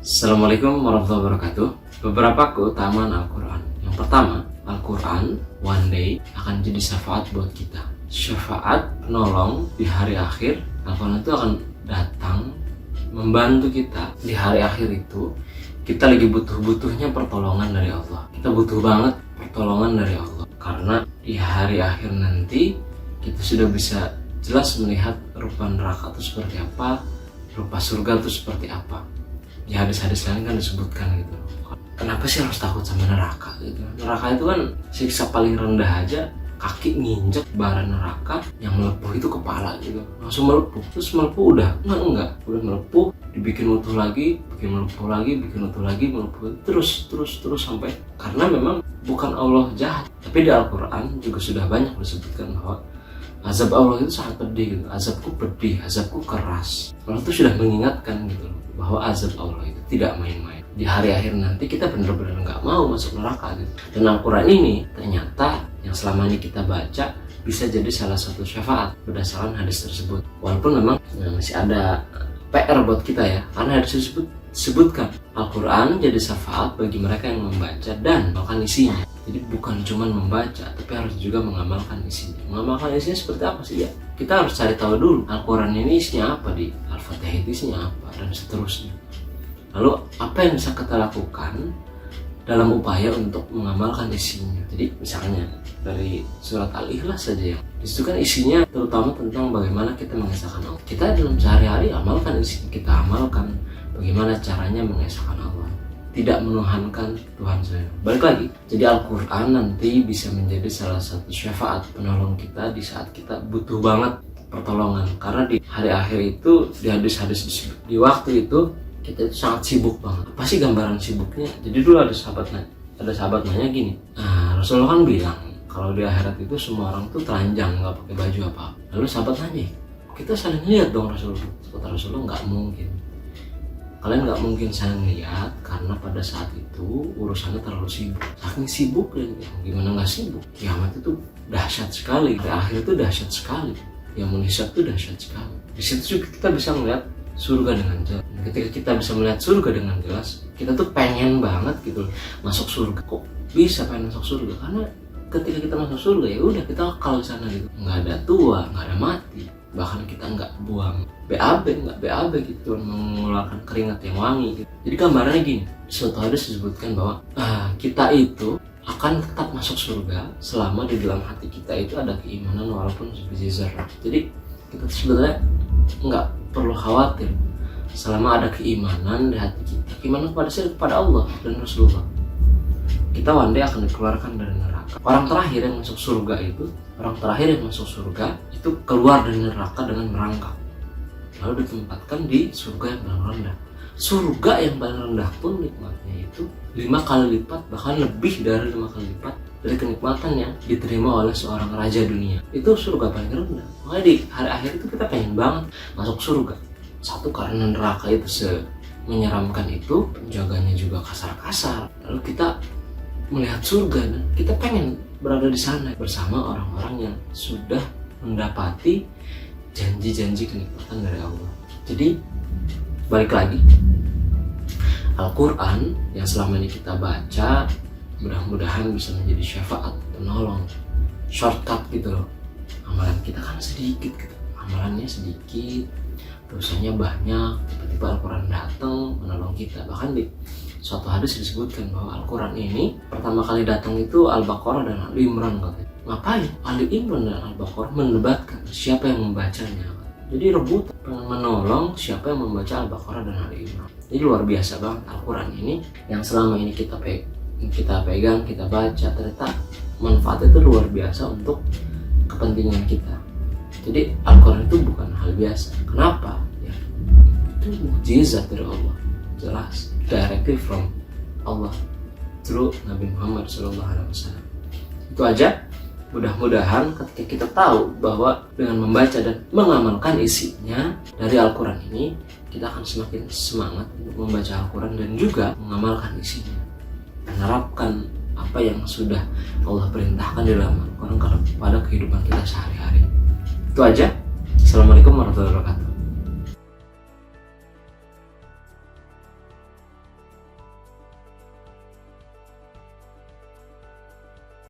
Assalamualaikum warahmatullahi wabarakatuh. Beberapa keutamaan Al-Quran. Yang pertama, Al-Quran one day akan jadi syafaat buat kita. Syafaat penolong di hari akhir. Al-Quran itu akan datang membantu kita di hari akhir itu. Kita lagi butuh-butuhnya pertolongan dari Allah. Kita butuh banget pertolongan dari Allah. Karena di hari akhir nanti kita sudah bisa jelas melihat rupa neraka itu seperti apa, rupa surga itu seperti apa. Di hadis-hadis lain kan disebutkan gitu. Kenapa sih harus takut sama neraka gitu? Neraka itu kan siksa paling rendah aja, kaki nginjek bara neraka, yang melepuh itu kepala gitu. Langsung melepuh. Terus melepuh udah udah melepuh, dibikin utuh lagi, bikin melepuh lagi, bikin utuh lagi, melepuh terus sampai, karena memang bukan Allah jahat. Tapi di Al-Quran juga sudah banyak disebutkan bahwa azab Allah itu sangat pedih gitu. Azabku pedih, azabku keras. Allah itu sudah mengingatkan gitu bahwa azab Allah itu tidak main-main. Di hari akhir nanti kita benar-benar nggak mau masuk neraka gitu. Dan Al-Quran ini ternyata yang selama ini kita baca bisa jadi salah satu syafaat berdasarkan hadis tersebut. Walaupun memang masih ada PR buat kita ya, karena hadis tersebut disebutkan Al-Quran jadi syafaat bagi mereka yang membaca dan mengamalkan isinya. Jadi bukan cuma membaca, tapi harus juga mengamalkan isinya. Mengamalkan isinya seperti apa sih ya? Kita harus cari tahu dulu Al-Quran ini isinya apa, di Al-Fatihah itu isinya apa, dan seterusnya. Lalu apa yang bisa kita lakukan dalam upaya untuk mengamalkan isinya? Jadi misalnya dari surat Al-Ikhlas saja, ya disitu kan isinya terutama tentang bagaimana kita mengesahkan Allah. Kita dalam sehari-hari amalkan isinya, kita amalkan bagaimana caranya mengesahkan Allah, tidak menuhankan Tuhan saya. Balik lagi, jadi Al-Quran nanti bisa menjadi salah satu syafaat penolong kita di saat kita butuh banget pertolongan. Karena di hari akhir itu, di hadis-hadis di waktu itu, kita itu sangat sibuk banget. Apa sih gambaran sibuknya? Jadi dulu ada sahabat nanya gini, Rasulullah kan bilang kalau di akhirat itu semua orang tuh telanjang, nggak pakai baju apa. Lalu sahabat nanya, kita saling lihat dong Rasulullah. Kata Rasulullah, nggak mungkin. Kalian nggak mungkin saling lihat karena pada saat itu urusannya terlalu sibuk. Saking sibuk dan gimana nggak sibuk? Kiamat itu dahsyat sekali. Di akhir itu dahsyat sekali. Yang menghisab itu dahsyat sekali. Di situ kita bisa melihat surga dengan jelas. Ketika kita bisa melihat surga dengan jelas, kita tuh pengen banget gitu masuk surga. Kok bisa pengen masuk surga? Karena ketika kita masuk surga ya udah kita kekal di sana gitu. Nggak ada tua, nggak ada mati. Bahkan kita nggak buang BAB gitu, mengeluarkan keringat yang wangi gitu. Jadi gambarannya gini, suatu hadis disebutkan bahwa kita itu akan tetap masuk surga selama di dalam hati kita itu ada keimanan walaupun sebiji zarah. Jadi kita sebenarnya nggak perlu khawatir selama ada keimanan di hati kita, keimanan kepada Allah dan Rasulullah. Kita one day akan dikeluarkan dari neraka. Orang terakhir yang masuk surga itu keluar dari neraka dengan merangkak, lalu ditempatkan di surga yang paling rendah. Surga yang paling rendah pun nikmatnya itu 5 kali lipat, bahkan lebih dari 5 kali lipat dari kenikmatan yang diterima oleh seorang raja dunia. Itu surga paling rendah. Makanya di hari akhir itu kita pengen banget masuk surga. Satu, karena neraka itu menyeramkan itu, penjaganya juga kasar-kasar. Lalu kita melihat surga dan kita pengen berada di sana bersama orang-orang yang sudah mendapati janji-janji kenikmatan dari Allah. Jadi balik lagi, Al-Quran yang selama ini kita baca mudah-mudahan bisa menjadi syafaat penolong, shortcut gitu loh. Amalan kita kan sedikit gitu, amalannya sedikit, dosanya banyak, tiba-tiba Al-Quran datang menolong kita. Bahkan di suatu hadis disebutkan bahwa Al-Quran ini pertama kali datang itu Al-Baqarah dan Al-Imran katanya. Ngapain? Al-Imran dan Al-Baqarah mendebatkan siapa yang membacanya. Jadi rebutan pengen menolong siapa yang membaca Al-Baqarah dan Al-Imran. Jadi luar biasa banget Al-Quran ini yang selama ini kita pegang, kita baca, ternyata manfaatnya itu luar biasa untuk kepentingan kita. Jadi Al-Quran itu bukan hal biasa. Kenapa? Ya, itu mukjizat dari Allah, jelas, directly from Allah through Nabi Muhammad SAW. Itu aja. Mudah-mudahan ketika kita tahu bahwa dengan membaca dan mengamalkan isinya dari Al-Quran ini, kita akan semakin semangat untuk membaca Al-Quran dan juga mengamalkan isinya, menerapkan apa yang sudah Allah perintahkan di dalam Al-Quran pada kehidupan kita sehari-hari. Itu aja. Assalamualaikum warahmatullahi wabarakatuh.